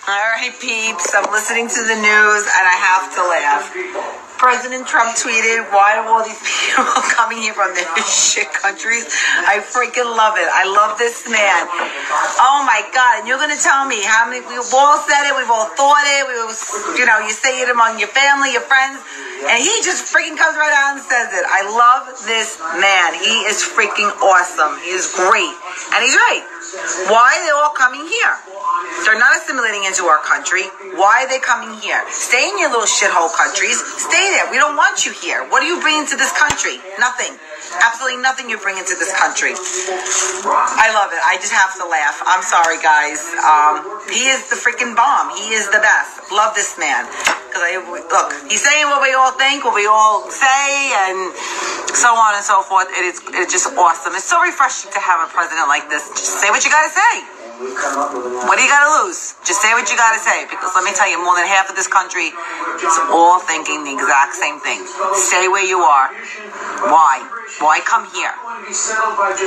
All right, peeps, I'm listening to the news and I have to laugh. President Trump tweeted, why are all these people coming here from their shit countries? I freaking love it. I love this man. Oh my God. And you're going to tell me how many, we've all said it, we've all thought it, you say it among your family, your friends, and he just freaking comes right out and says it. I love this man. He is freaking awesome. He is great. And he's right. Why are they all coming here? They're not assimilating into our country. Why are they coming here? Stay in your little shithole countries. Stay there. We don't want you here. What are you bringing to this country? Nothing. Absolutely nothing you're bringing to this country. I love it. I just have to laugh. I'm sorry, guys. He is the freaking bomb. He is the best. Love this man. Look, he's saying what we all think, what we all say, and so on and so forth. It's just awesome. It's so refreshing to have a president like this. Just say what you gotta say. What do you gotta lose? Just say what you gotta say, because let me tell you, more than half of this country is all thinking the exact same thing. Stay where you are. Why? Why come here?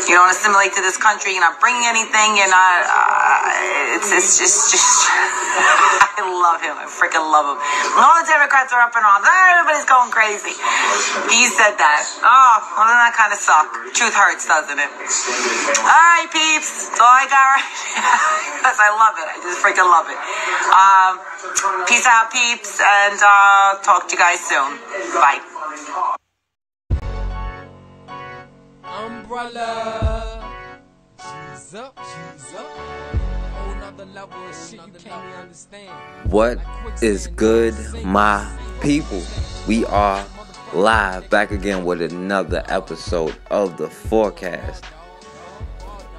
You don't assimilate to this country. You're not bringing anything. You're not. It's just. I love him. I freaking love him. All the Democrats are up in arms. Everybody's going crazy. He said that. Oh, well, then that kind of suck. Truth hurts, doesn't it? All right, peeps. That's all I got right now. Because I love it. I just freaking love it. Peace out, peeps, and talk to you guys soon. Bye. Umbrella. She's up. Whole nother level of shit you can't even understand. What is good, my people? We are live back again with another episode of The Forecast.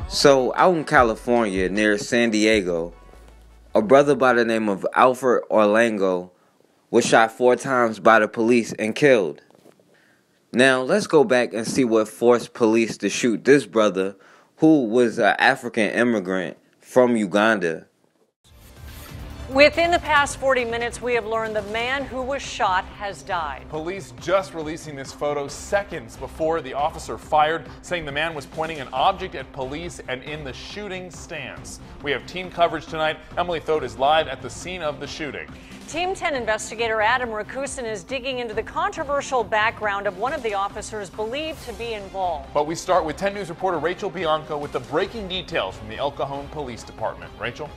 So, out in California, near San Diego, a brother by the name of Alfred Olango was shot 4 times by the police and killed. Now, let's go back and see what forced police to shoot this brother, who was an African immigrant from Uganda. Within the past 40 minutes, we have learned the man who was shot has died. Police just releasing this photo seconds before the officer fired, saying the man was pointing an object at police and in the shooting stance. We have team coverage tonight. Emily Thode is live at the scene of the shooting. Team 10 investigator Adam Rakusin is digging into the controversial background of one of the officers believed to be involved. But we start with 10 News reporter Rachel Bianco with the breaking details from the El Cajon Police Department. Rachel?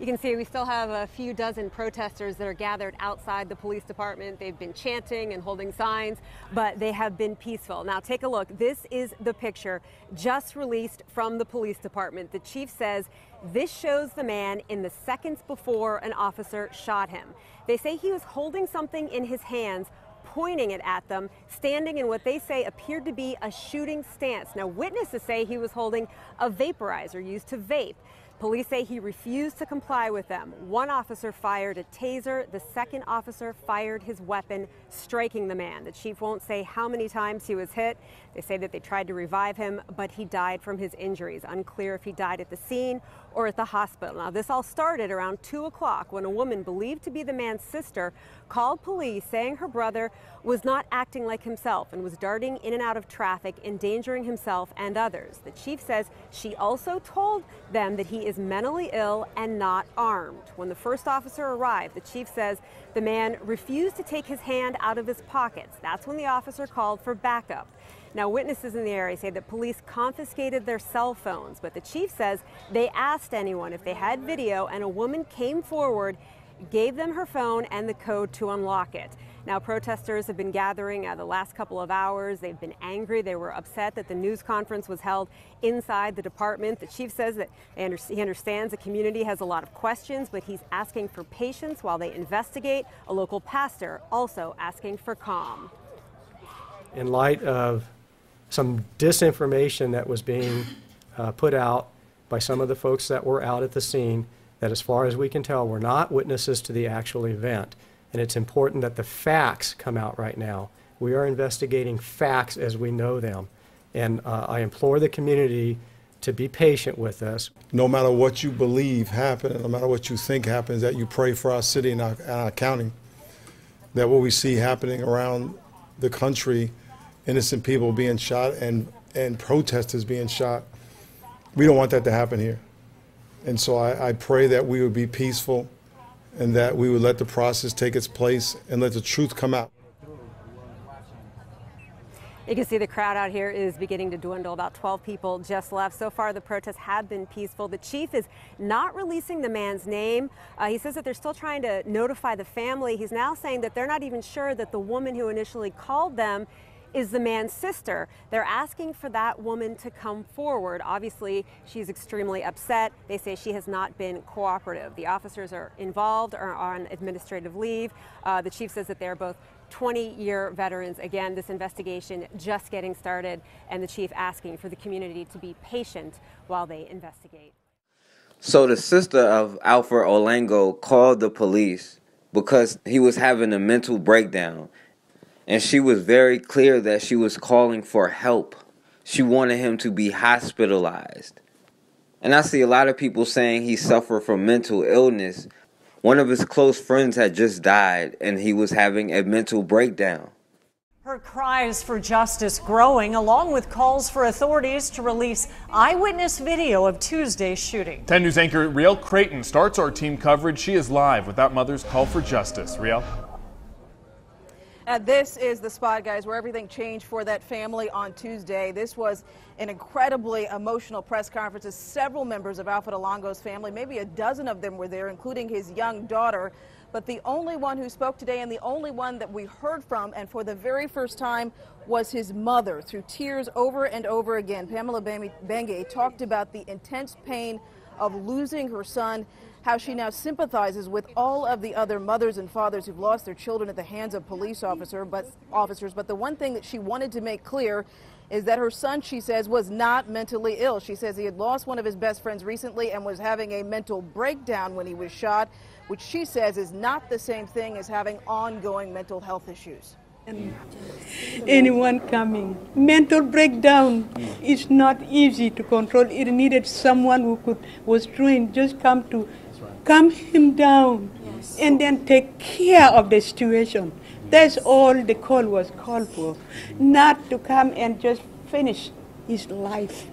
You can see we still have a few dozen protesters that are gathered outside the police department. They've been chanting and holding signs, but they have been peaceful. Now take a look. This is the picture just released from the police department. The chief says this shows the man in the seconds before an officer shot him. They say he was holding something in his hands, pointing it at them, standing in what they say appeared to be a shooting stance. Now witnesses say he was holding a vaporizer used to vape. Police say he refused to comply with them. One officer fired a taser. The second officer fired his weapon, striking the man. The chief won't say how many times he was hit. They say that they tried to revive him, but he died from his injuries. Unclear if he died at the scene or at the hospital. Now, this all started around 2 o'clock when a woman believed to be the man's sister called police saying her brother was not acting like himself and was darting in and out of traffic, endangering himself and others. The chief says she also told them that he is mentally ill and not armed. When the first officer arrived, the chief says the man refused to take his hand out of his pockets. That's when the officer called for backup. Now, witnesses in the area say that police confiscated their cell phones, but the chief says they asked anyone if they had video, and a woman came forward, gave them her phone and the code to unlock it. Now, protesters have been gathering the last couple of hours. They've been angry. They were upset that the news conference was held inside the department. The chief says that he understands the community has a lot of questions, but he's asking for patience while they investigate. A local pastor also asking for calm. In light of some disinformation that was being put out by some of the folks that were out at the scene, that as far as we can tell were not witnesses to the actual event. And it's important that the facts come out right now. We are investigating facts as we know them. And I implore the community to be patient with us. No matter what you believe happened, no matter what you think happens, that you pray for our city and our county, that what we see happening around the country, innocent people being shot and protesters being shot, we don't want that to happen here. And so I pray that we would be peaceful and that we would let the process take its place and let the truth come out. You can see the crowd out here is beginning to dwindle. About 12 people just left. So far, the protests have been peaceful. The chief is not releasing the man's name. He says that they're still trying to notify the family. He's now saying that they're not even sure that the woman who initially called them is the man's sister. They're asking for that woman to come forward. Obviously, she's extremely upset. They say she has not been cooperative. The officers are involved, are on administrative leave. The chief says that they're both 20-year veterans. Again, this investigation just getting started, and the chief asking for the community to be patient while they investigate. So the sister of Alfred Olango called the police because he was having a mental breakdown. And she was very clear that she was calling for help. She wanted him to be hospitalized. And I see a lot of people saying he suffered from mental illness. One of his close friends had just died, and he was having a mental breakdown. Her cries for justice growing, along with calls for authorities to release eyewitness video of Tuesday's shooting. 10 News anchor Riel Creighton starts our team coverage. She is live with that mother's call for justice. Riel? This is the spot, guys, where everything changed for that family on Tuesday. This was an incredibly emotional press conference as several members of Alfred Olango's family, maybe a dozen of them were there, including his young daughter. But the only one who spoke today and the only one that we heard from, and for the very first time, was his mother. Through tears over and over again, Pamela Benge talked about the intense pain of losing her son, how she now sympathizes with all of the other mothers and fathers who've lost their children at the hands of police officers. But the one thing that she wanted to make clear is that her son, she says, was not mentally ill. She says he had lost one of his best friends recently and was having a mental breakdown when he was shot, which she says is not the same thing as having ongoing mental health issues. Anyone coming, mental breakdown is not easy to control. It needed someone who was trained, just calm him down, and then take care of the situation. That's all the call was called for, not to come and just finish his life.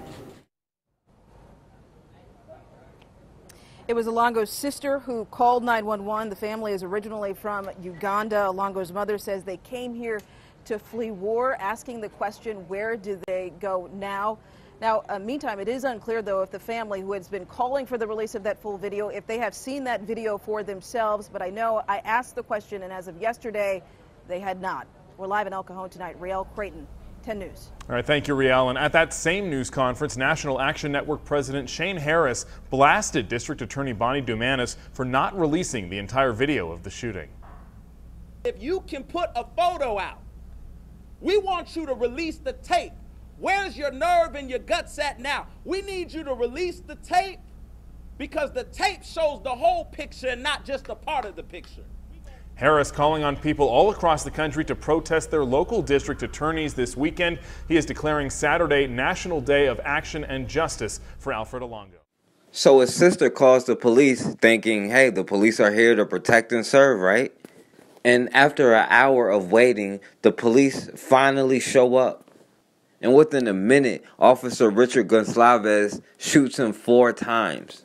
It was Olango's sister who called 911. The family is originally from Uganda. Olango's mother says they came here to flee war, asking the question, where do they go now? Now, meantime, it is unclear, though, if the family who has been calling for the release of that full video, if they have seen that video for themselves. But I know I asked the question, and as of yesterday, they had not. We're live in El Cajon tonight. Riel Creighton, 10 News. All right, thank you, Riel. And at that same news conference, National Action Network President Shane Harris blasted District Attorney Bonnie Dumanis for not releasing the entire video of the shooting. If you can put a photo out, we want you to release the tape. Where's your nerve and your guts at now? We need you to release the tape because the tape shows the whole picture and not just a part of the picture. Harris calling on people all across the country to protest their local district attorneys this weekend. He is declaring Saturday National Day of Action and Justice for Alfred Olango. So his sister calls the police thinking, hey, the police are here to protect and serve, right? And after an hour of waiting, the police finally show up. And within a minute, Officer Richard Gonsalves shoots him 4 times.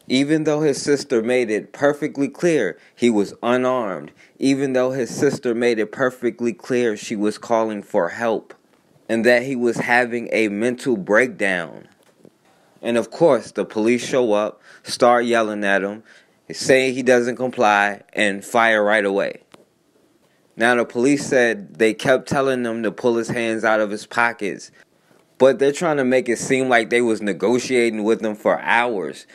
Even though his sister made it perfectly clear he was unarmed, even though his sister made it perfectly clear she was calling for help, and that he was having a mental breakdown. And of course, the police show up, start yelling at him, say he doesn't comply, and fire right away. Now, the police said they kept telling him to pull his hands out of his pockets, but they're trying to make it seem like they was negotiating with him for hours.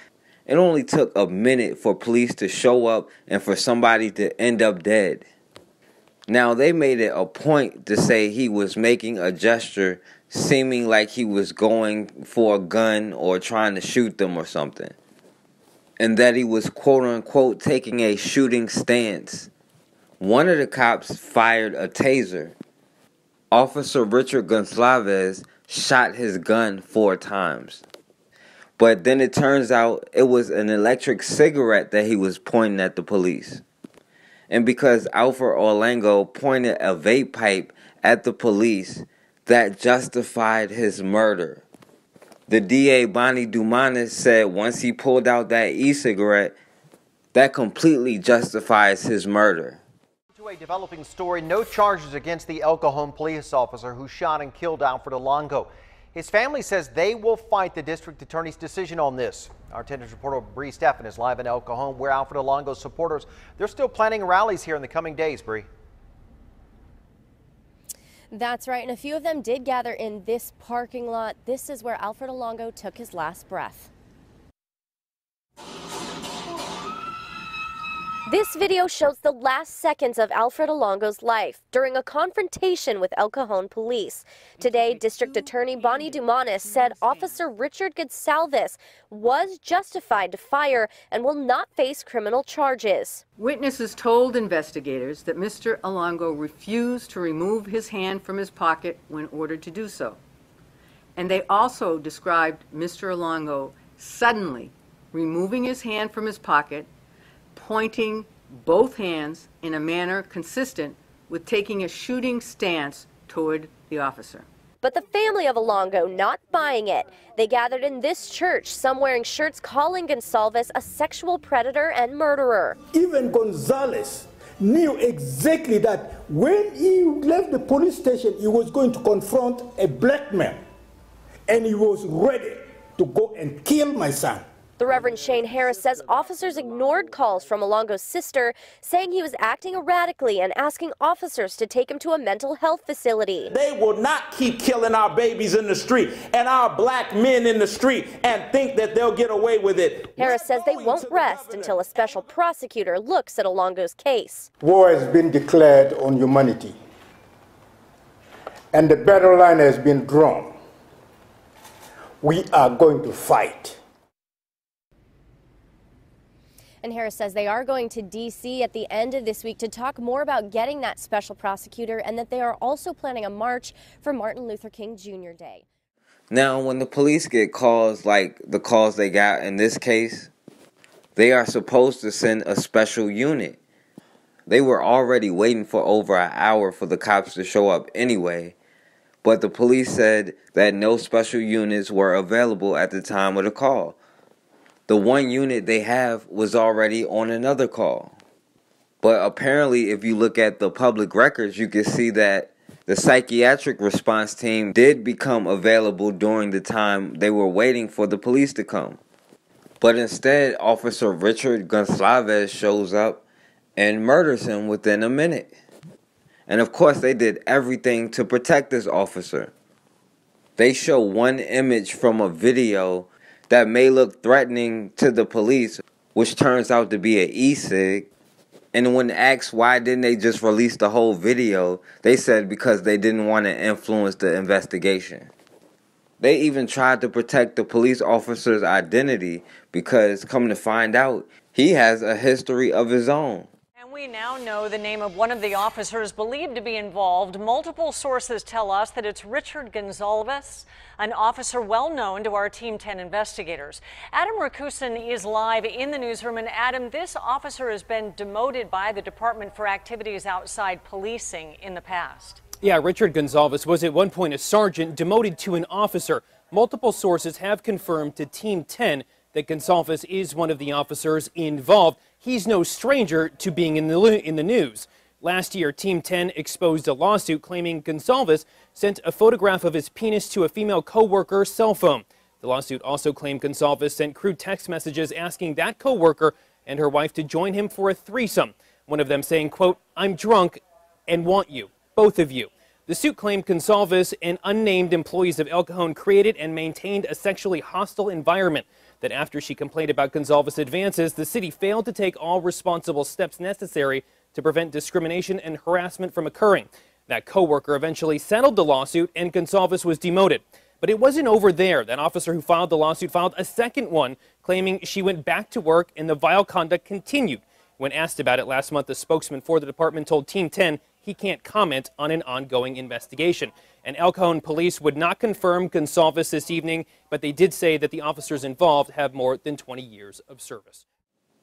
It only took a minute for police to show up and for somebody to end up dead. Now, they made it a point to say he was making a gesture seeming like he was going for a gun or trying to shoot them or something. And that he was quote-unquote taking a shooting stance. One of the cops fired a taser. Officer Richard Gonsalves shot his gun 4 times. But then it turns out it was an electric cigarette that he was pointing at the police. And because Alfred Olango pointed a vape pipe at the police, that justified his murder. The D.A Bonnie Dumanis said once he pulled out that e-cigarette, that completely justifies his murder. To a developing story, no charges against the El Cajon police officer who shot and killed Alfred Olango. His family says they will fight the district attorney's decision on this. Our attendance reporter Bree Steffen is live in El Cajon, where Alfred Olango's supporters, they're still planning rallies here in the coming days, Bree. That's right, and a few of them did gather in this parking lot. This is where Alfred Olango took his last breath. This video shows the last seconds of Alfred Olango's life during a confrontation with El Cajon police. Today, District Attorney Bonnie Dumanis said Officer Richard Gonsalves was justified to fire and will not face criminal charges. Witnesses told investigators that Mr. Olango refused to remove his hand from his pocket when ordered to do so. And they also described Mr. Olango suddenly removing his hand from his pocket, pointing both hands in a manner consistent with taking a shooting stance toward the officer. But the family of Olango not buying it. They gathered in this church, some wearing shirts calling Gonsalves a sexual predator and murderer. Even Gonsalves knew exactly that when he left the police station, he was going to confront a black man, and he was ready to go and kill my son. The Reverend Shane Harris says officers ignored calls from Olango's sister, saying he was acting erratically and asking officers to take him to a mental health facility. They will not keep killing our babies in the street and our black men in the street and think that they'll get away with it. Harris says they won't rest until a special prosecutor looks at Olango's case. War has been declared on humanity, and the battle line has been drawn. We are going to fight. And Harris says they are going to D.C. at the end of this week to talk more about getting that special prosecutor, and that they are also planning a march for Martin Luther King Jr. Day. Now, when the police get calls like the calls they got in this case, they are supposed to send a special unit. They were already waiting for over an hour for the cops to show up anyway, but the police said that no special units were available at the time of the call. The one unit they have was already on another call. But apparently, if you look at the public records, you can see that the psychiatric response team did become available during the time they were waiting for the police to come. But instead, Officer Richard Gonsalves shows up and murders him within a minute. And of course, they did everything to protect this officer. They show one image from a video that may look threatening to the police, which turns out to be an e-cig. And when asked why didn't they just release the whole video, they said because they didn't want to influence the investigation. They even tried to protect the police officer's identity because, come to find out, he has a history of his own. We now know the name of one of the officers believed to be involved. Multiple sources tell us that it's Richard Gonsalves, an officer well known to our Team 10 investigators. Adam Rakusin is live in the newsroom. And Adam, this officer has been demoted by the Department for activities outside policing in the past. Yeah, Richard Gonsalves was at one point a sergeant, demoted to an officer. Multiple sources have confirmed to Team 10 that Gonsalves is one of the officers involved. He's no stranger to being in the news. Last year, Team 10 exposed a lawsuit claiming Gonsalves sent a photograph of his penis to a female co-worker's cell phone. The lawsuit also claimed Gonsalves sent crude text messages asking that co-worker and her wife to join him for a threesome. One of them saying, quote, "I'm drunk and want you, both of you." The suit claimed Gonsalves and unnamed employees of El Cajon created and maintained a sexually hostile environment. That after she complained about Gonsalves' advances, the city failed to take all responsible steps necessary to prevent discrimination and harassment from occurring. That co-worker eventually settled the lawsuit and Gonsalves was demoted. But it wasn't over there. That officer who filed the lawsuit filed a second one, claiming she went back to work and the vile conduct continued. When asked about it last month, the spokesman for the department told Team 10 he can't comment on an ongoing investigation. And El Cajon police would not confirm Gonsalves this evening, but they did say that the officers involved have more than 20 years of service.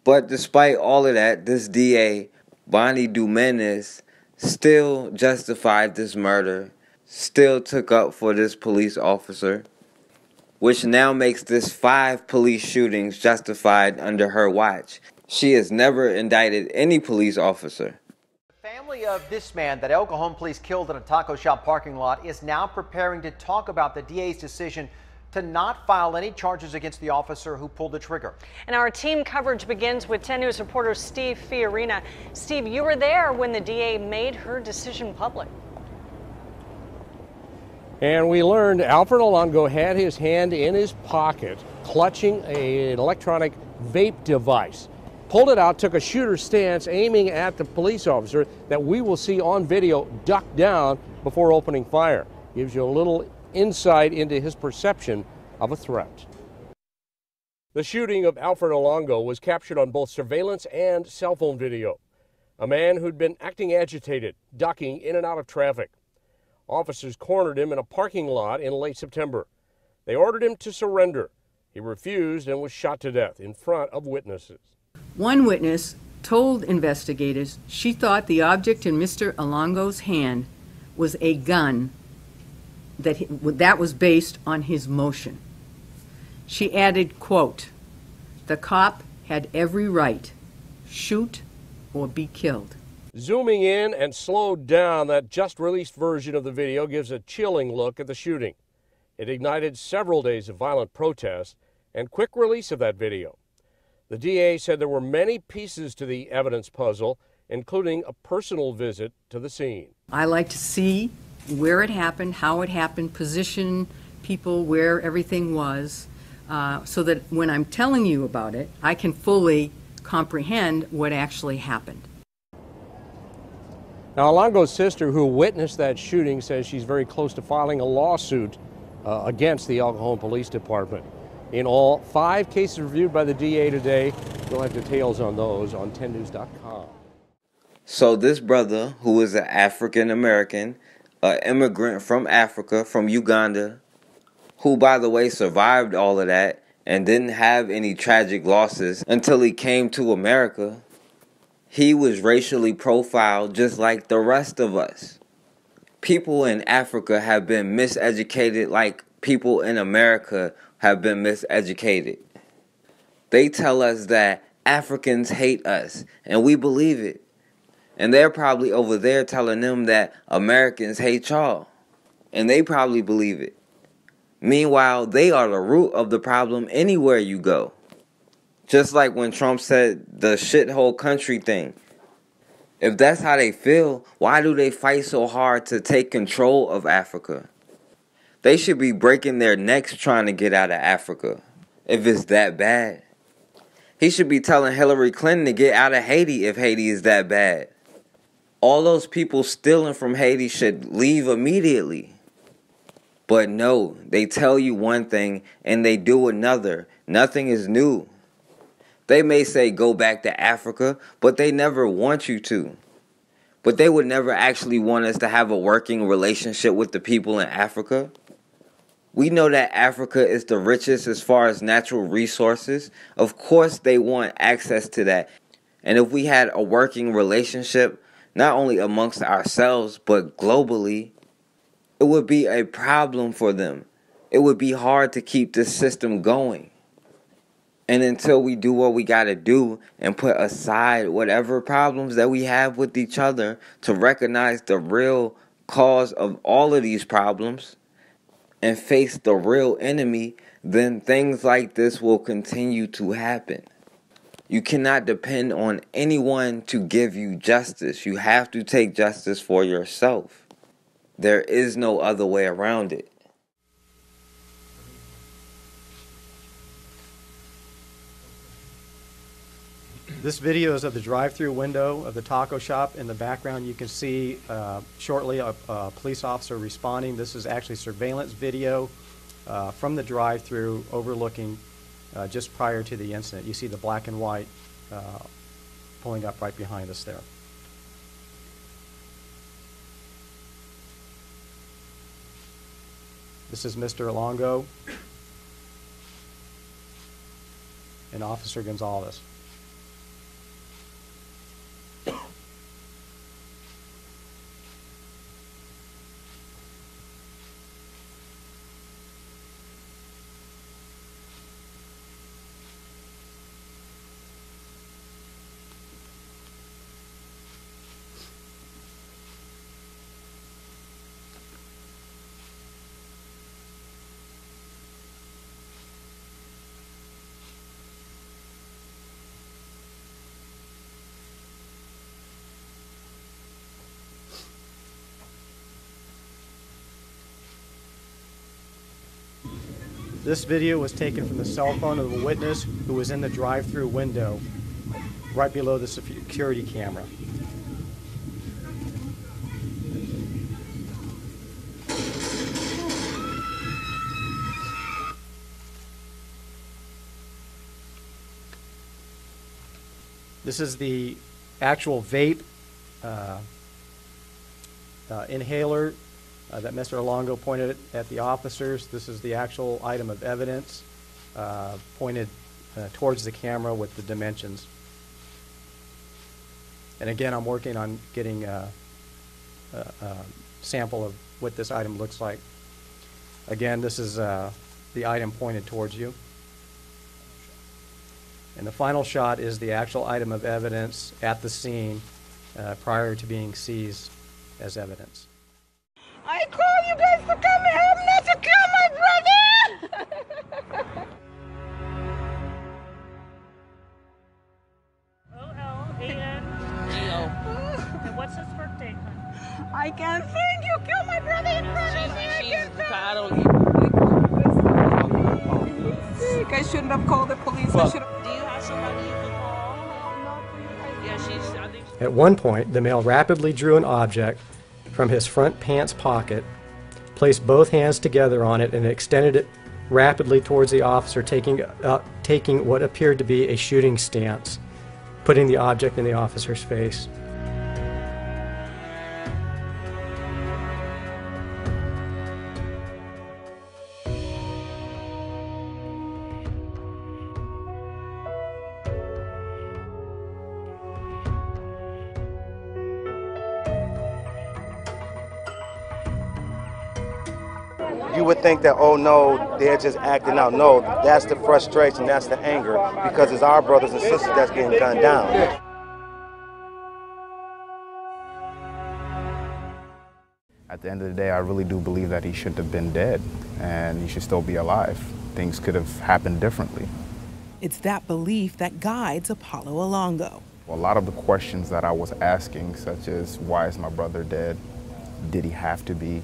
But despite all of that, this D.A Bonnie Dumanis still justified this murder, still took up for this police officer. which now makes this 5 police shootings justified under her watch. She has never indicted any police officer. The family of this man that El Cajon police killed in a taco shop parking lot is now preparing to talk about the DA's decision to not file any charges against the officer who pulled the trigger. And our team coverage begins with 10 News reporter Steve Fiorina. Steve, you were there when the DA made her decision public. And we learned Alfred Olango had his hand in his pocket, clutching an electronic vape device. Pulled it out, took a shooter stance, aiming at the police officer that we will see on video duck down before opening fire. Gives you a little insight into his perception of a threat. The shooting of Alfred Olango was captured on both surveillance and cell phone video. A man who'd been acting agitated, ducking in and out of traffic. Officers cornered him in a parking lot in late September. They ordered him to surrender. He refused and was shot to death in front of witnesses. One witness told investigators she thought the object in Mr. Olango's hand was a gun that was based on his motion. She added, quote, "The cop had every right, shoot or be killed." Zooming in and slowed down, that just-released version of the video gives a chilling look at the shooting. It ignited several days of violent protest and quick release of that video. The DA said there were many pieces to the evidence puzzle, including a personal visit to the scene. I like to see where it happened, how it happened, position people where everything was, so that when I'm telling you about it, I can fully comprehend what actually happened. Now, Olango's sister, who witnessed that shooting, says she's very close to filing a lawsuit against the El Cajon Police Department. In all, 5 cases reviewed by the DA today. You'll have details on those on 10news.com. So this brother, who is an African American, an immigrant from Africa, from Uganda, who, by the way, survived all of that and didn't have any tragic losses until he came to America, he was racially profiled just like the rest of us. People in Africa have been miseducated like people in America have been miseducated. They tell us that Africans hate us, and we believe it. And they're probably over there telling them that Americans hate y'all. And they probably believe it. Meanwhile, they are the root of the problem anywhere you go. Just like when Trump said the shithole country thing. If that's how they feel, why do they fight so hard to take control of Africa? They should be breaking their necks trying to get out of Africa, if it's that bad. He should be telling Hillary Clinton to get out of Haiti if Haiti is that bad. All those people stealing from Haiti should leave immediately. But no, they tell you one thing and they do another. Nothing is new. They may say go back to Africa, but they never want you to. But they would never actually want us to have a working relationship with the people in Africa. We know that Africa is the richest as far as natural resources. Of course they want access to that. And if we had a working relationship, not only amongst ourselves, but globally, it would be a problem for them. It would be hard to keep this system going. And until we do what we got to do and put aside whatever problems that we have with each other to recognize the real cause of all of these problems and face the real enemy, then things like this will continue to happen. You cannot depend on anyone to give you justice. You have to take justice for yourself. There is no other way around it. This video is of the drive-through window of the taco shop. In the background, you can see shortly a police officer responding. This is actually surveillance video from the drive-through overlooking just prior to the incident. You see the black and white pulling up right behind us there. This is Mr. Olango and Officer Gonsalves. This video was taken from the cell phone of a witness who was in the drive-through window right below the security camera. This is the actual vape inhaler that Mr. Olango pointed at the officers. This is the actual item of evidence pointed towards the camera with the dimensions. And again, I'm working on getting a sample of what this item looks like. Again, this is the item pointed towards you. And the final shot is the actual item of evidence at the scene prior to being seized as evidence. I call you guys to come help, not to kill my brother! O-L-A-N-G-O. And what's his birthday? I can't think you killed my brother in front of me. I don't I shouldn't have called the police. I should have. Do you have somebody you can call? Yeah, I think. At one point, the male rapidly drew an object from his front pants pocket, placed both hands together on it, and extended it rapidly towards the officer, taking what appeared to be a shooting stance, putting the object in the officer's face. You would think that, oh no, they're just acting out. No, that's the frustration, that's the anger, because it's our brothers and sisters that's getting gunned down. At the end of the day, I really do believe that he shouldn't have been dead, and he should still be alive. Things could have happened differently. It's that belief that guides Apollo Olango. A lot of the questions that I was asking, such as, why is my brother dead? Did he have to be?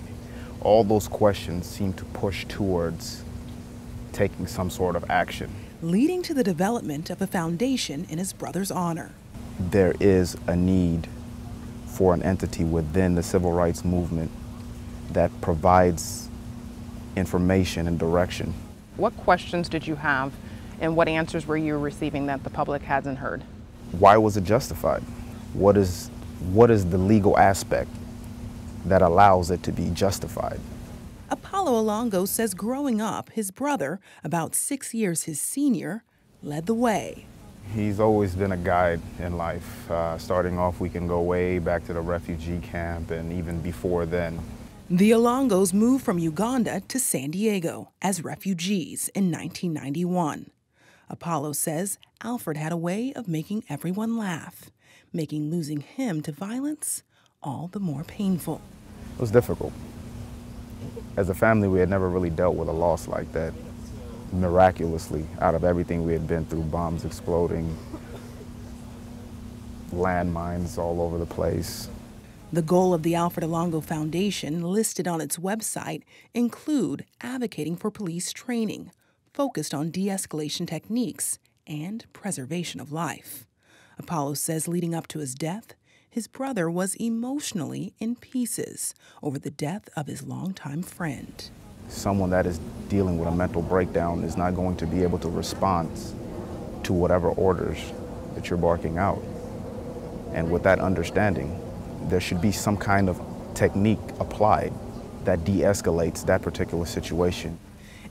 All those questions seem to push towards taking some sort of action. Leading to the development of a foundation in his brother's honor. There is a need for an entity within the civil rights movement that provides information and direction. What questions did you have, and what answers were you receiving that the public hasn't heard? Why was it justified? What is the legal aspect that allows it to be justified? Apollo Olango says growing up, his brother, about 6 years his senior, led the way. He's always been a guide in life. Starting off, we can go way back to the refugee camp, and even before then. The Olangos moved from Uganda to San Diego as refugees in 1991. Apollo says Alfred had a way of making everyone laugh, making losing him to violence all the more painful. It was difficult. As a family, we had never really dealt with a loss like that. Miraculously, out of everything we had been through, bombs exploding, landmines all over the place. The goal of the Alfred Olango Foundation, listed on its website, include advocating for police training, focused on de-escalation techniques and preservation of life. Apollo says leading up to his death, his brother was emotionally in pieces over the death of his longtime friend. Someone that is dealing with a mental breakdown is not going to be able to respond to whatever orders that you're barking out. And with that understanding, there should be some kind of technique applied that de-escalates that particular situation.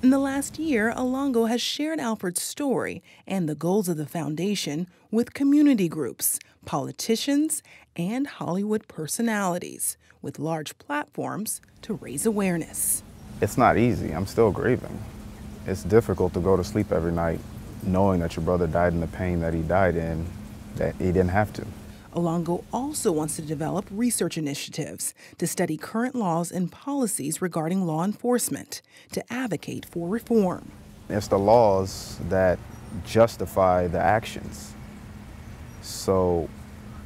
In the last year, Olango has shared Alfred's story and the goals of the foundation with community groups, politicians, and Hollywood personalities, with large platforms to raise awareness. It's not easy. I'm still grieving. It's difficult to go to sleep every night knowing that your brother died in the pain that he died in, that he didn't have to. Olango also wants to develop research initiatives to study current laws and policies regarding law enforcement, to advocate for reform. It's the laws that justify the actions. So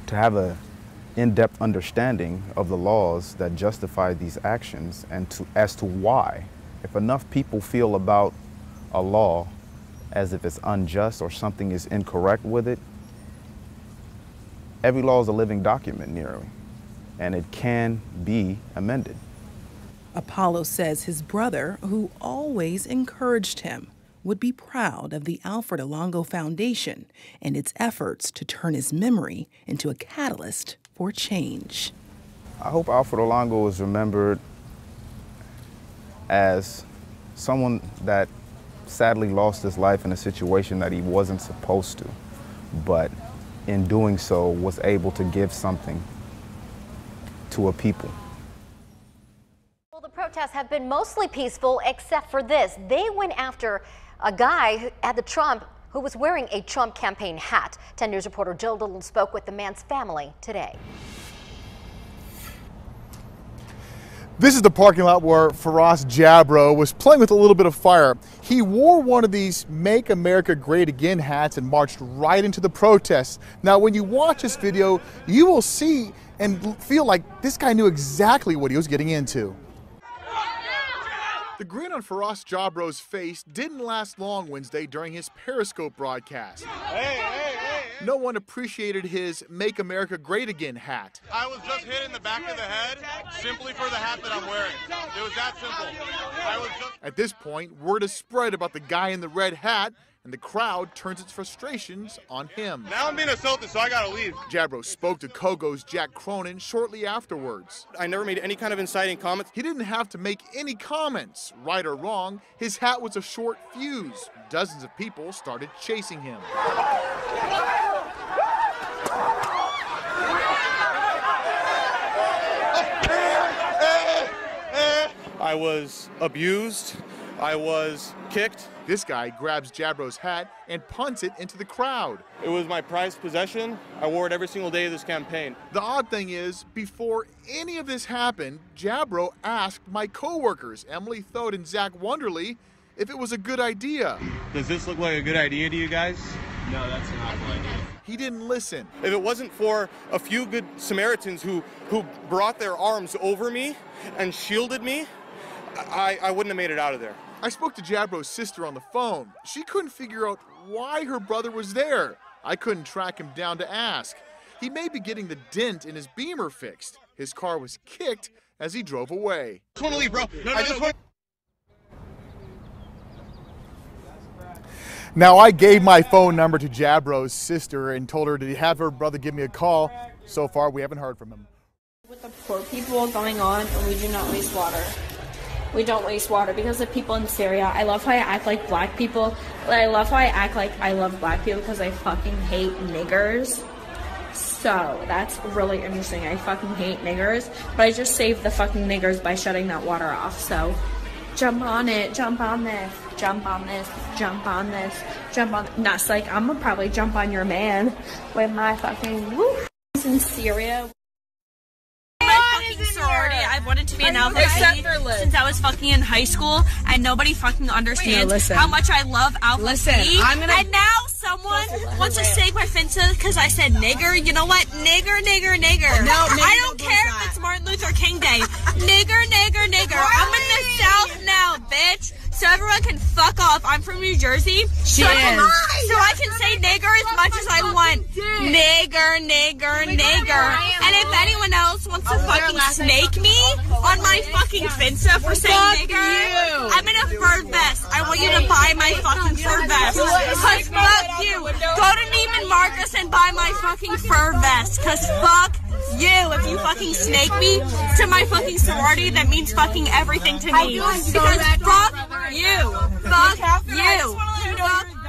to have an in-depth understanding of the laws that justify these actions and as to why If enough people feel about a law as if it's unjust or something is incorrect with it, every law is a living document nearly, and it can be amended. Apollo says his brother, who always encouraged him, would be proud of the Alfred Olango Foundation and its efforts to turn his memory into a catalyst for change. I hope Alfred Olango is remembered as someone that sadly lost his life in a situation that he wasn't supposed to, but in doing so was able to give something to a people. Well, the protests have been mostly peaceful except for this. They went after a guy at the Trump who was wearing a Trump campaign hat. 10 News reporter Jill Dillon spoke with the man's family today. This is the parking lot where Firas Jabro was playing with a little bit of fire. He wore one of these Make America Great Again hats and marched right into the protests. Now, when you watch this video, you will see and feel like this guy knew exactly what he was getting into. The grin on Firas Jabro's face didn't last long Wednesday during his Periscope broadcast. No one appreciated his Make America Great Again hat. I was just hit in the back of the head simply for the hat that I'm wearing. It was that simple. At this point, word has spread about the guy in the red hat, and the crowd turns its frustrations on him. Now I'm being assaulted, so I gotta leave. Jabro spoke to Kogo's Jack Cronin shortly afterwards. I never made any kind of inciting comments. He didn't have to make any comments. Right or wrong, his hat was a short fuse. Dozens of people started chasing him. I was abused. I was kicked. This guy grabs Jabro's hat and punts it into the crowd. It was my prized possession. I wore it every single day of this campaign. The odd thing is, before any of this happened, Jabro asked my co-workers, Emily Thode and Zach Wonderly, if it was a good idea. Does this look like a good idea to you guys? No, that's not a good idea. He didn't listen. If it wasn't for a few good Samaritans who brought their arms over me and shielded me, I wouldn't have made it out of there. I spoke to Jabro's sister on the phone. She couldn't figure out why her brother was there. I couldn't track him down to ask. He may be getting the dent in his Beamer fixed. His car was kicked as he drove away. I just want to leave, bro. I just want. Now, I gave my phone number to Jabro's sister and told her to have her brother give me a call. So far, we haven't heard from him. With the poor people going on, and we do not waste water. We don't waste water because of people in Syria. I love how I act like black people. I love how I act like I love black people because I fucking hate niggers. So that's really interesting. I fucking hate niggers, but I just saved the fucking niggers by shutting that water off. So jump on it, jump on this, jump on this, jump on this, jump on. That's like I'm gonna probably jump on your man with my fucking woo in Syria. Sorority. I've wanted to be an Alpha PD since I was fucking in high school, and nobody fucking understands how much I love Alpha PD. And now someone wants to stake my finta because I said nigger. You know what? Nigger, nigger, nigger. No, I don't care if it's Martin Luther King Day. Nigger, nigger, nigger. I'm in the South now, bitch. So everyone can fuck off. I'm from New Jersey. So I can say nigger as much as I want. Nigger, nigger, nigger. And if anyone else wants to fucking snake me on my fucking finsta for saying nigger, I'm in a fur vest. I want you to buy my fucking fur vest. Cause fuck you. Go to Neiman Marcus and buy my fucking fur vest. Cause fuck you. If you fucking snake me to my fucking sorority, that means fucking everything to me. Because fuck you. Fuck you. Fuck you.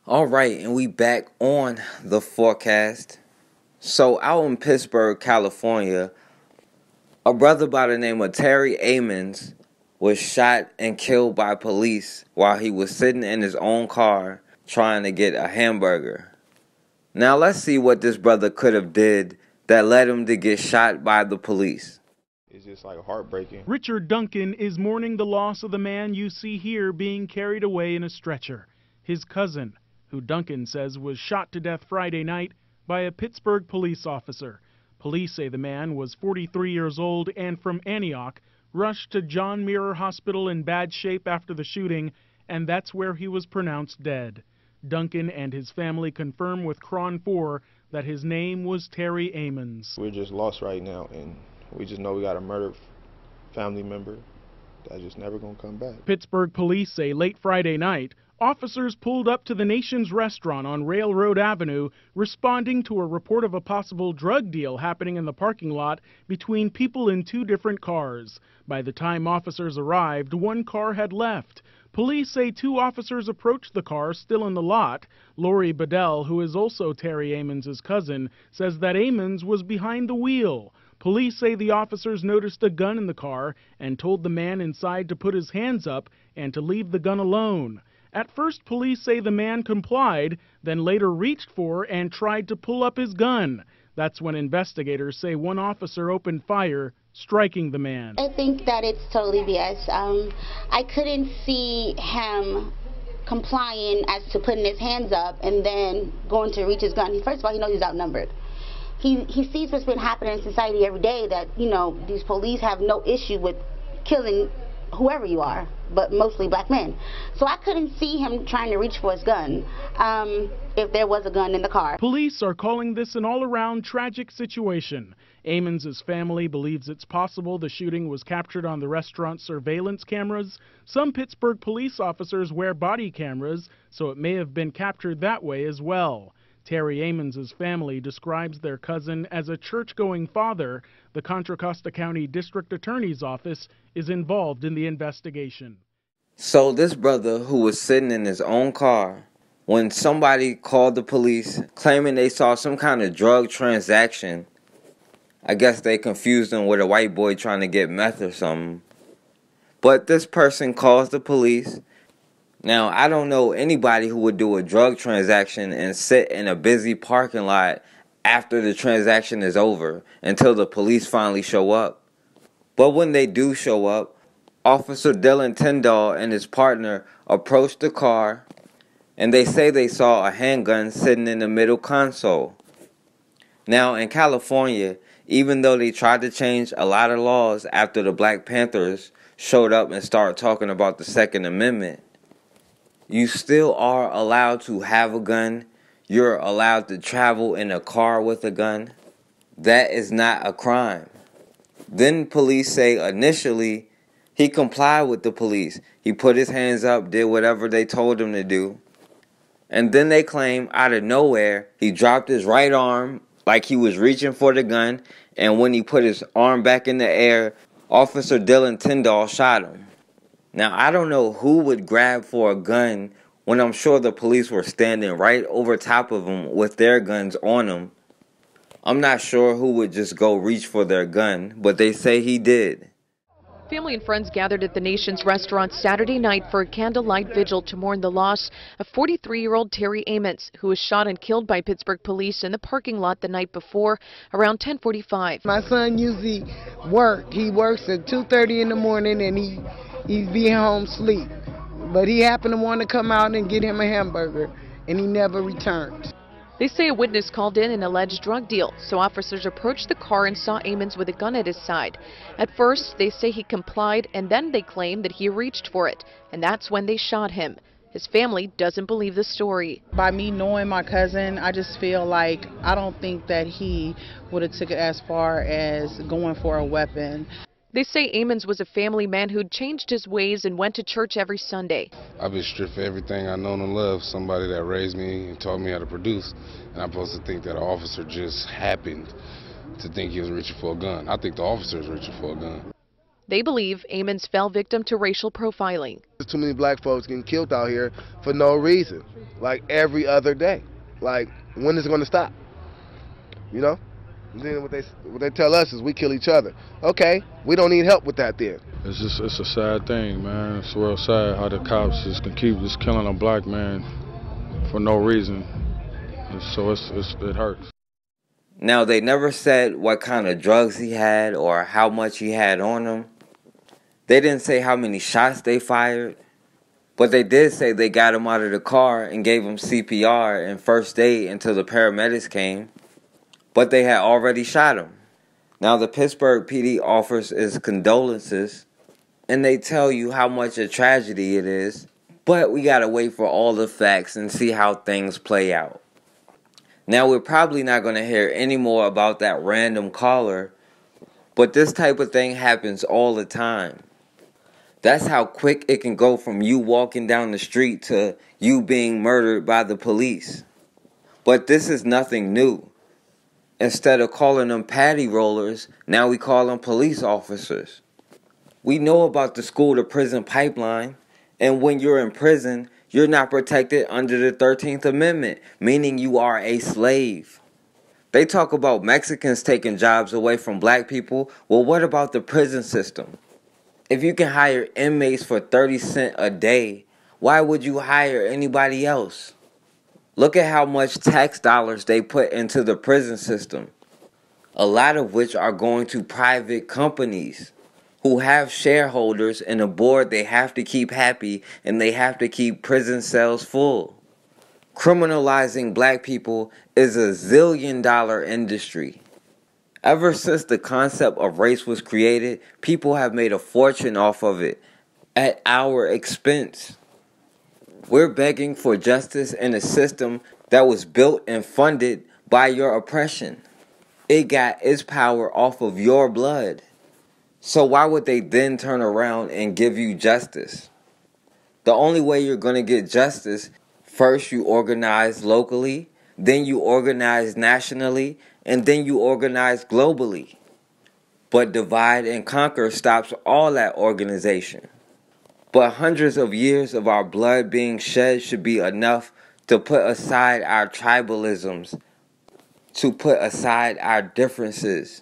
All right, and we back on the forecast. So out in Pittsburg, California, a brother by the name of Terry Amons was shot and killed by police while he was sitting in his own car trying to get a hamburger. Now let's see what this brother could have did that led him to get shot by the police. It's just like heartbreaking. Richard Duncan is mourning the loss of the man you see here being carried away in a stretcher. His cousin, who Duncan says was shot to death Friday night by a Pittsburgh police officer. Police say the man was 43 years old and from Antioch, rushed to John Muir Hospital in bad shape after the shooting, and that's where he was pronounced dead. Duncan and his family confirm with Cron 4 that his name was Terry Amons. We're just lost right now, and we just know we got a murdered family member that's just never gonna come back. Pittsburg police say late Friday night, officers pulled up to the Nation's restaurant on Railroad Avenue, responding to a report of a possible drug deal happening in the parking lot between people in two different cars. By the time officers arrived, one car had left. Police say two officers approached the car still in the lot. Lori Bedell, who is also Terry Amons' cousin, says that Amons was behind the wheel. Police say the officers noticed a gun in the car and told the man inside to put his hands up and to leave the gun alone. At first, police say the man complied, then later reached for and tried to pull up his gun. That's when investigators say one officer opened fire, striking the man. I think that it's totally BS. I couldn't see him complying as to putting his hands up and then going to reach his gun. First of all, he knows he's outnumbered. He sees what's been happening in society every day, that, you know, these police have no issue with killing whoever you are, but mostly black men. So I couldn't see him trying to reach for his gun if there was a gun in the car. Police are calling this an all-around tragic situation. Amons' family believes it's possible the shooting was captured on the restaurant's surveillance cameras. Some Pittsburgh police officers wear body cameras, so it may have been captured that way as well. Terry Amons' family describes their cousin as a church-going father. The Contra Costa County District Attorney's Office is involved in the investigation. So this brother who was sitting in his own car, when somebody called the police claiming they saw some kind of drug transaction, I guess they confused him with a white boy trying to get meth or something. But this person calls the police. Now, I don't know anybody who would do a drug transaction and sit in a busy parking lot after the transaction is over until the police finally show up. But when they do show up, Officer Dillon Tindall and his partner approached the car, and they say they saw a handgun sitting in the middle console. Now, in California, even though they tried to change a lot of laws after the Black Panthers showed up and started talking about the Second Amendment, you still are allowed to have a gun. You're allowed to travel in a car with a gun. That is not a crime. Then police say initially he complied with the police. He put his hands up, did whatever they told him to do. And then they claim out of nowhere he dropped his right arm like he was reaching for the gun. And when he put his arm back in the air, Officer Dillon Tindall shot him. Now, I don't know who would grab for a gun when I'm sure the police were standing right over top of them with their guns on them. I'm not sure who would just go reach for their gun, but they say he did. Family and friends gathered at the Nation's restaurant Saturday night for a candlelight vigil to mourn the loss of 43-year-old Terry Amons, who was shot and killed by Pittsburgh police in the parking lot the night before around 10:45. My son usually He works at 2:30 in the morning and he'd be home sleep. But he happened to want to come out and get him a hamburger, and he never returned. They say a witness called in an alleged drug deal, so officers approached the car and saw Amons with a gun at his side. At first, they say he complied, and then they claim that he reached for it, and that's when they shot him. His family doesn't believe the story. By me knowing my cousin, I just feel like I don't think that he would have took it as far as going for a weapon. They say Amons was a family man who'd changed his ways and went to church every Sunday. I've been stripped for everything I know and love, somebody that raised me and taught me how to produce, and I'm supposed to think that an officer just happened to think he was reaching for a gun. I think the officer is reaching for a gun. They believe Amons fell victim to racial profiling. There's too many black folks getting killed out here for no reason, like every other day. Like, when is it going to stop? You know? And then what they tell us is we kill each other. Okay, we don't need help with that then. It's a sad thing, man. It's real sad how the cops just can keep just killing a black man for no reason. And so it hurts. Now, they never said what kind of drugs he had or how much he had on him. They didn't say how many shots they fired. But they did say they got him out of the car and gave him CPR and first aid until the paramedics came. but they had already shot him. Now the Pittsburg PD offers his condolences, and they tell you how much a tragedy it is, but we gotta wait for all the facts and see how things play out. Now we're probably not gonna hear any more about that random caller, but this type of thing happens all the time. That's how quick it can go from you walking down the street to you being murdered by the police. But this is nothing new. Instead of calling them patty rollers, now we call them police officers. We know about the school-to-prison pipeline, and when you're in prison, you're not protected under the 13th Amendment, meaning you are a slave. They talk about Mexicans taking jobs away from black people. Well, what about the prison system? If you can hire inmates for 30 cents a day, why would you hire anybody else? Look at how much tax dollars they put into the prison system, a lot of which are going to private companies who have shareholders and a board they have to keep happy, and they have to keep prison cells full. Criminalizing black people is a zillion-dollar industry. Ever since the concept of race was created, people have made a fortune off of it at our expense. We're begging for justice in a system that was built and funded by your oppression. It got its power off of your blood. So why would they then turn around and give you justice? The only way you're going to get justice, first you organize locally, then you organize nationally, and then you organize globally. But divide and conquer stops all that organization. But hundreds of years of our blood being shed should be enough to put aside our tribalisms, to put aside our differences,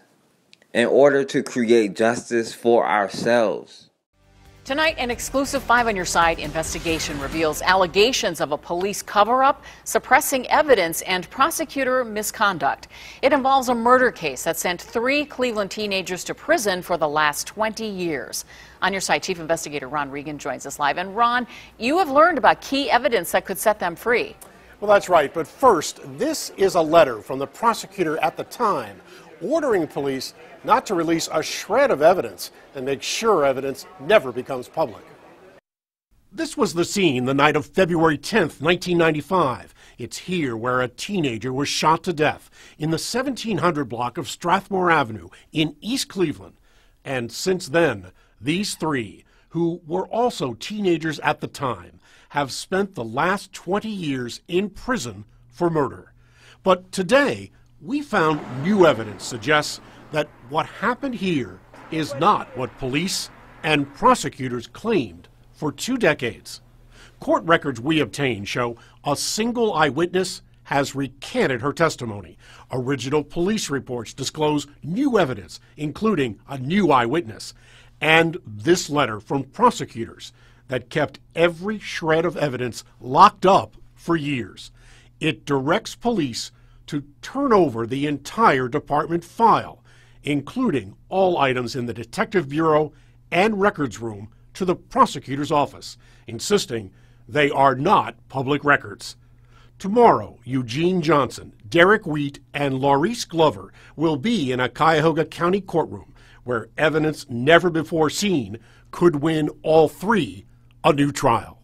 in order to create justice for ourselves. Tonight, an exclusive 5 on Your Side investigation reveals allegations of a police cover-up, suppressing evidence, and prosecutor misconduct. It involves a murder case that sent 3 Cleveland teenagers to prison for the last 20 years. On Your Side, Chief Investigator Ron Regan joins us live. And Ron, you have learned about key evidence that could set them free. Well, that's right. But first, this is a letter from the prosecutor at the time ordering police not to release a shred of evidence and make sure evidence never becomes public. This was the scene the night of February 10th, 1995. It's here where a teenager was shot to death in the 1700 block of Strathmore Avenue in East Cleveland. And since then, these 3, who were also teenagers at the time, have spent the last 20 years in prison for murder. But today, we found new evidence suggests that what happened here is not what police and prosecutors claimed for 2 decades. Court records we obtained show a single eyewitness has recanted her testimony. Original police reports disclose new evidence, including a new eyewitness, and this letter from prosecutors that kept every shred of evidence locked up for years. It directs police to turn over the entire department file, including all items in the Detective Bureau and Records Room, to the prosecutor's office, insisting they are not public records. Tomorrow, Eugene Johnson, Derek Wheat, and Laurice Glover will be in a Cuyahoga County courtroom where evidence never before seen could win all 3 a new trial.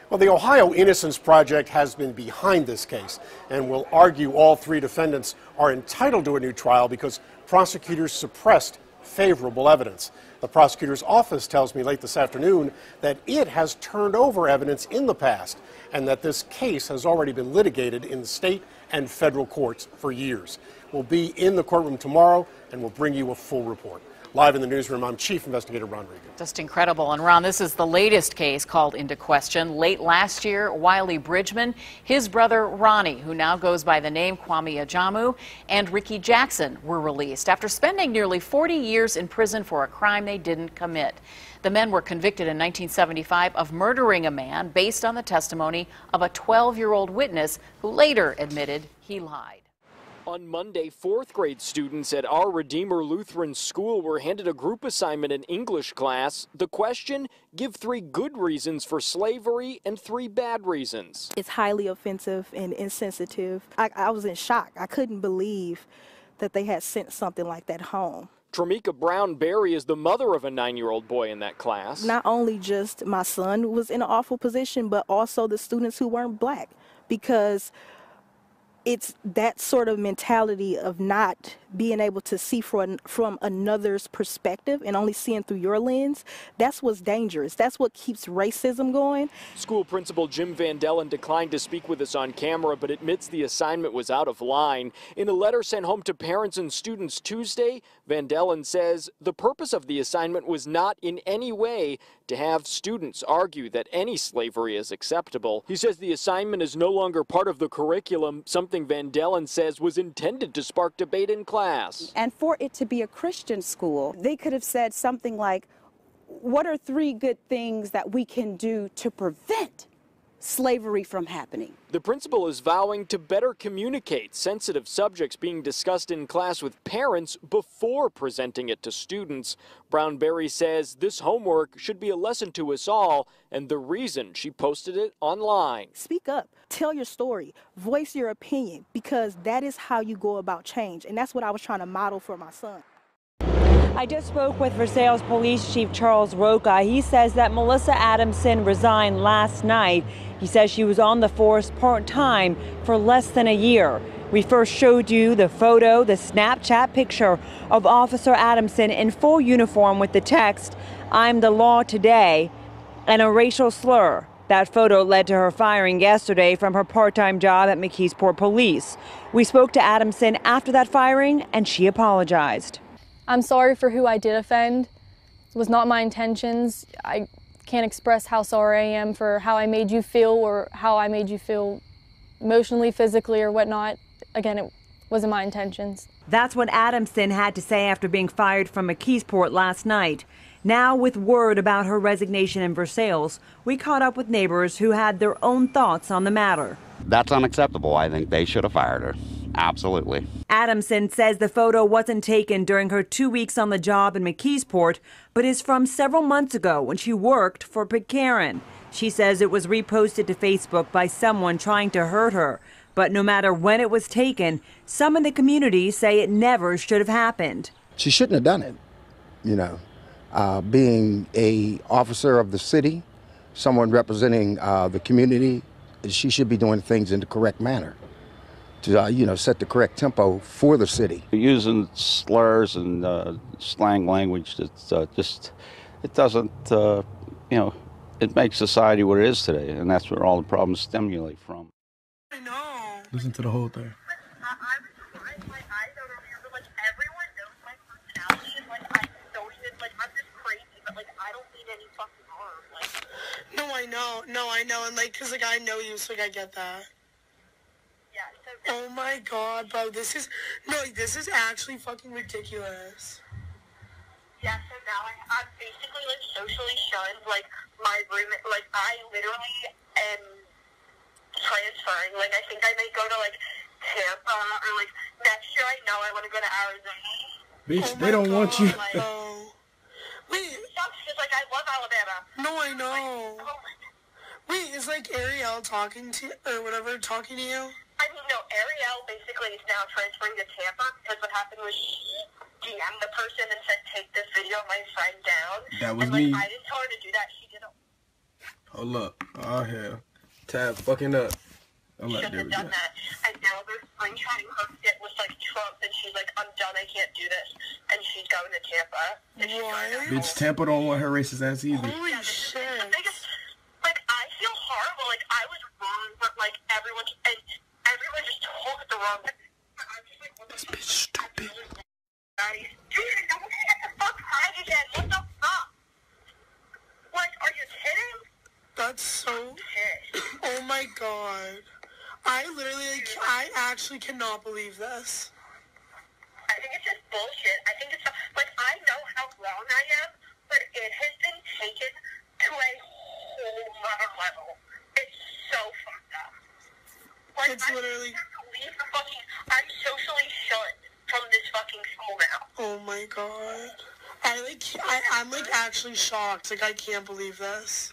Well, the Ohio Innocence Project has been behind this case and will argue all 3 defendants are entitled to a new trial because prosecutors suppressed favorable evidence. The prosecutor's office tells me late this afternoon that it has turned over evidence in the past and that this case has already been litigated in the state and federal courts for years. We'll be in the courtroom tomorrow and we'll bring you a full report. Live in the newsroom, I'm Chief Investigator Ron Regan. Just incredible. And Ron, this is the latest case called into question. Late last year, Wiley Bridgman, his brother Ronnie, who now goes by the name Kwame Ajamu, and Ricky Jackson were released after spending nearly 40 years in prison for a crime they didn't commit. The men were convicted in 1975 of murdering a man based on the testimony of a 12-year-old witness who later admitted he lied. On Monday, 4th grade students at Our Redeemer Lutheran School were handed a group assignment in English class. The question, give 3 good reasons for slavery and 3 bad reasons. It's highly offensive and insensitive. I was in shock. I couldn't believe that they had sent something like that home. Tramika Brown-Berry is the mother of a 9-year-old boy in that class. Not only just my son was in an awful position, but also the students who weren't black, because it's that sort of mentality of not being able to see from another's perspective and only seeing through your lens. That's what's dangerous. That's what keeps racism going. School principal Jim Van Dellen declined to speak with us on camera, but admits the assignment was out of line. In a letter sent home to parents and students Tuesday, Van Dellen says the purpose of the assignment was not in any way to have students argue that any slavery is acceptable. He says the assignment is no longer part of the curriculum, something Van Dellen says was intended to spark debate in class. And for it to be a Christian school, they could have said something like, what are 3 good things that we can do to prevent slavery from happening? The principal is vowing to better communicate sensitive subjects being discussed in class with parents before presenting it to students. Brown-Berry says this homework should be a lesson to us all, and the reason she posted it online. Speak up, tell your story, voice your opinion, because that is how you go about change, and that's what I was trying to model for my son. I just spoke with Versailles Police Chief Charles Roca. He says that Melissa Adamson resigned last night. He says she was on the force part-time for less than a year. We first showed you the photo, the Snapchat picture of Officer Adamson in full uniform with the text, "I'm the law today," and a racial slur. That photo led to her firing yesterday from her part-time job at McKeesport Police. We spoke to Adamson after that firing, and she apologized. I'm sorry for who I did offend. It was not my intentions. I can't express how sorry I am for how I made you feel or how I made you feel emotionally, physically, or whatnot. Again, it wasn't my intentions. That's what Adamson had to say after being fired from McKeesport last night. Now, with word about her resignation in Versailles, we caught up with neighbors who had their own thoughts on the matter. That's unacceptable. I think they should have fired her. Absolutely. Adamson says the photo wasn't taken during her 2 weeks on the job in McKeesport, but is from several months ago when she worked for Pitcairn. She says it was reposted to Facebook by someone trying to hurt her. But no matter when it was taken, some in the community say it never should have happened. She shouldn't have done it, you know. Being a officer of the city, someone representing the community, she should be doing things in the correct manner to, set the correct tempo for the city. Using slurs and slang language that it doesn't, it makes society what it is today, and that's where all the problems stimulate from. I know. Listen to the whole thing. No, I know, and cause I know you, so I get that. Yeah, so oh my god, bro, this is actually fucking ridiculous. Yeah, so now I'm basically, socially shunned, my room, I literally am transferring, I think I may go to, Tampa, or, next year I know I want to go to Arizona. Bitch, they don't want you. Wait. It sucks, because, I love Alabama. No, I know. Wait, is, Ariel talking to you? I mean, no, Ariel basically is now transferring to Tampa, because what happened was she DM'd the person and said, take this video of my friend down. That was and, me. I didn't tell her to do that. She didn't. Hold up. Oh, hell. Tab fucking up. I'm like, shouldn't have done that. And now they're screenshotting her fit with, Trump, and she's like, I'm done, I can't do this. And she's going to Tampa. What? Bitch, Tampa don't want her racist ass either. Holy shit. The biggest, I feel horrible. I was wrong, but, everyone just told it the wrong way. This bitch stupid. Dude, no one can get the fuck high again. What the fuck? Are you kidding? That's so... Oh my god. I actually cannot believe this. I think it's just bullshit. I think it's... I know how wrong I am, but it has been taken to a whole other level. It's so fucked up. It's literally... I'm socially my god. I'm like actually shocked. Like I can't believe this.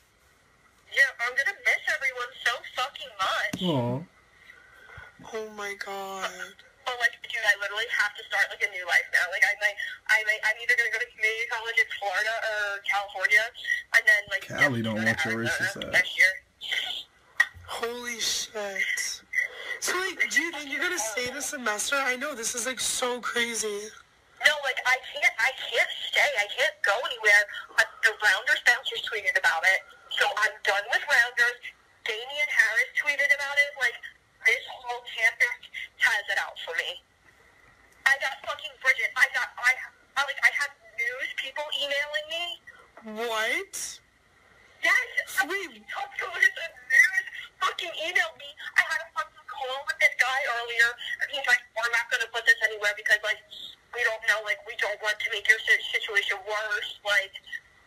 Yeah, I'm gonna miss everyone so fucking much. Aww. Oh my god. But like, dude, I literally have to start like a new life now. Like I'm either gonna go to community college in Florida or California, and then like Cali don't want your racist ass. Next year. Holy shit. So like, dude, when you're gonna stay this semester, I know this is like so crazy. No, like I can't stay. I can't go anywhere. The Rounders bouncers tweeted about it, so I'm done with Rounders. Damian Harris tweeted about it. Like this whole campus has it out for me. I got fucking Bridget. I had news people emailing me. What? Yes. Wait. News fucking emailed me. I had a fucking call with this guy earlier, and he's like, "We're not gonna put this anywhere because like." We don't know, like, we don't want to make your situation worse. Like,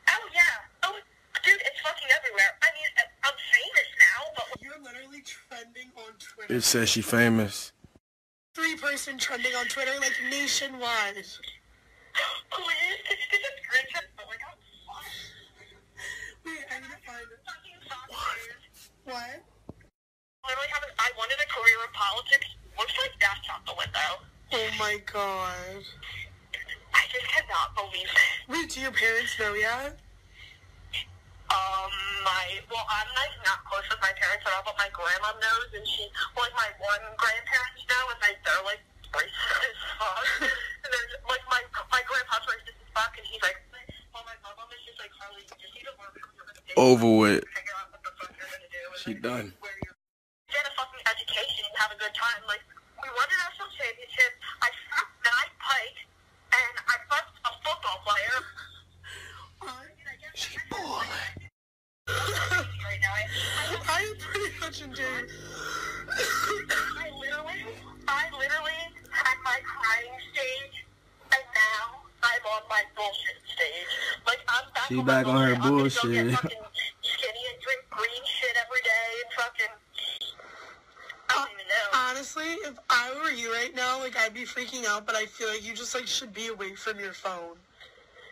oh, yeah. Oh, dude, it's fucking everywhere. I mean, I'm famous now, but... You're literally trending on Twitter. It says she famous. 3-person trending on Twitter, like, nationwide. Please, it's just a screenshot. Oh, my God. Wait, I need to find it. What? Literally I wanted a career in politics. Looks like that's out the window. Oh my god. I just cannot believe it. Wait, do your parents know yet? I'm like not close with my parents at all, but my grandma knows, and my one grandparents know, and they're like racist as fuck. And then like my grandpa's racist as fuck, and he's like, well, my mom is just like, Harley, you just need to learn what you're gonna do. Over with. Figure out what the fuck you're gonna do. She done. Get a fucking education and have a good time. Like, we won a national championship. I fucked 9 Pike, and I fucked a football player. She bored. I am pretty much in danger. I literally had my crying stage, and now I'm on my bullshit stage. Like, I'm back She on back on her I'm gonna bullshit. go get fucking skinny and drink green shit every day and fucking... Honestly, if I were you right now, like, I'd be freaking out, but I feel like you just, like, should be away from your phone.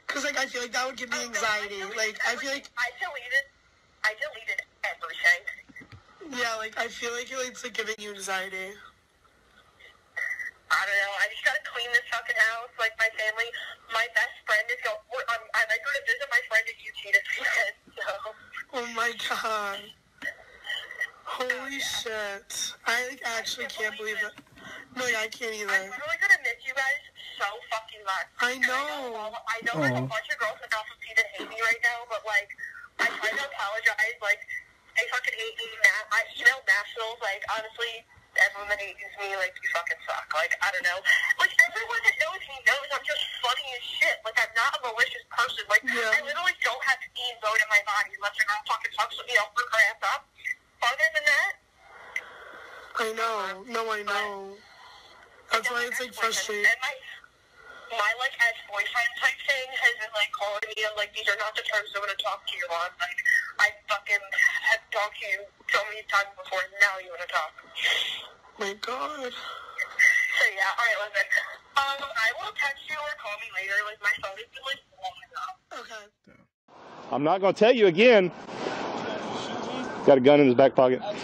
Because, like, I feel like that would give me anxiety. Like, I feel like... I deleted everything. Yeah, like, I feel like it's, like, giving you anxiety. I don't know. I just gotta clean this fucking house. Like, my family, my best friend is going... I might go to visit my friend at UT this weekend, so... Oh, my God. Holy shit. I like, actually can't believe it. No, yeah, I can't either. I'm literally gonna miss you guys so fucking much. I know. I know there's a bunch of girls in Alpha P that hate me right now, but like, I try to apologize. Like, they fucking hate me. I emailed Nationals. Like, honestly, everyone that hates me, like, you fucking suck. Like, I don't know. Like, everyone that knows me knows I'm just funny as shit. Like, I'm not a malicious person. Like, I literally don't have steam mode in my body unless a girl fucking fucks with me. I'll flip her ass up. Other than that, I know. No, I know. That's why it's like frustrating. And my like ex-boyfriend type thing has been like calling me and like, these are not the terms I'm gonna talk to you on. Like, I fucking have talked to you so many times before, and now you wanna talk. My God. So yeah, alright, listen. I will text you or call me later. Like, my phone is like blowing up. Okay. I'm not gonna tell you again. Got a gun in his back pocket. I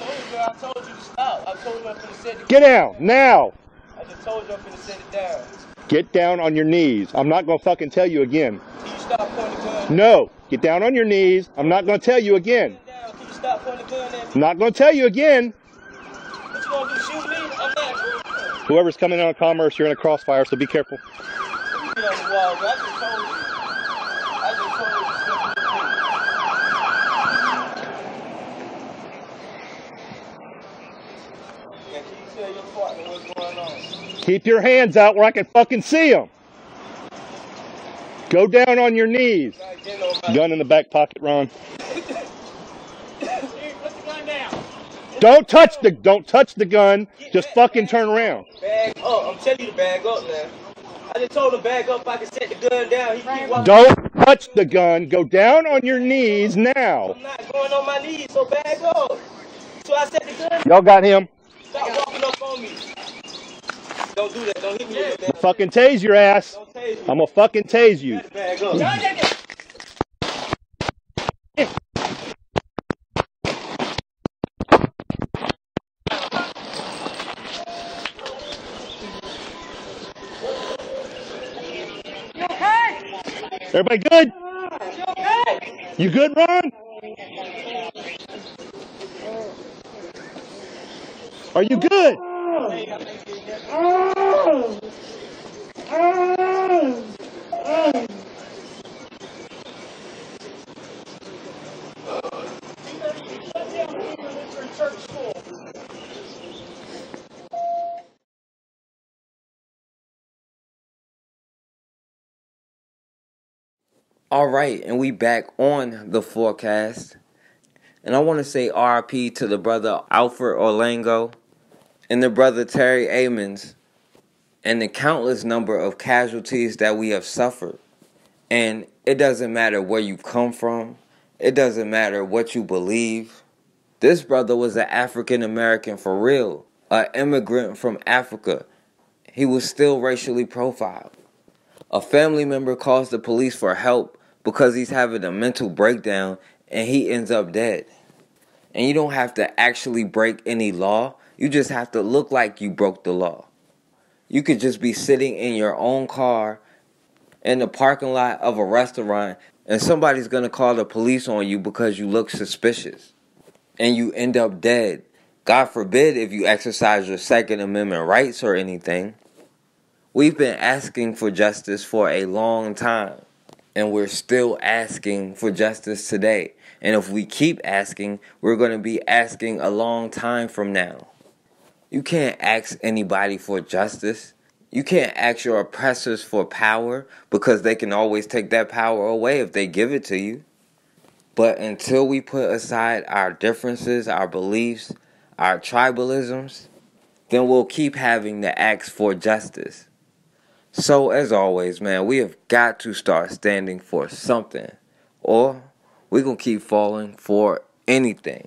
told you to stop. I told you I'm finna set it down. Get down, now! I just told you I'm finna set it down. Get down on your knees. I'm not gonna fucking tell you again. Can you stop pointing the gun? No, get down on your knees. I'm not gonna tell you again. Can you stop pointing the gun at me? I'm not gonna tell you again. What you gonna do, shoot me? I'm not. Whoever's coming on commerce, you're in a crossfire, so be careful. You get on the wall, bro. I just told you. Keep your hands out where I can fucking see them. Go down on your knees. Gun in the back pocket, Ron. Don't touch the gun. Just fucking turn around. Bag up. I'm telling you to bag up now. I just told him bag up if I can set the gun down. He keep walking. Don't touch the gun. Go down on your knees now. I'm not going on my knees, so bag up. So I set the gun. Y'all got him. Stop walking up on me. Don't do that. Don't hit me with that. Fucking tase your ass. I'm gonna fucking tase you. Bag up. Everybody good? You good, Ron? Are you good? All right, and we back on the forecast. And I want to say RIP to the brother Alfred Olango and the brother Terry Amons and the countless number of casualties that we have suffered. And it doesn't matter where you come from. It doesn't matter what you believe. This brother was an African American for real, an immigrant from Africa. He was still racially profiled. A family member calls the police for help because he's having a mental breakdown and he ends up dead. And you don't have to actually break any law. You just have to look like you broke the law. You could just be sitting in your own car in the parking lot of a restaurant and somebody's going to call the police on you because you look suspicious. And you end up dead. God forbid if you exercise your Second Amendment rights or anything. We've been asking for justice for a long time. And we're still asking for justice today. And if we keep asking, we're going to be asking a long time from now. You can't ask anybody for justice. You can't ask your oppressors for power because they can always take that power away if they give it to you. But until we put aside our differences, our beliefs, our tribalisms, then we'll keep having to ask for justice. So, as always, man, we have got to start standing for something, or we're going to keep falling for anything.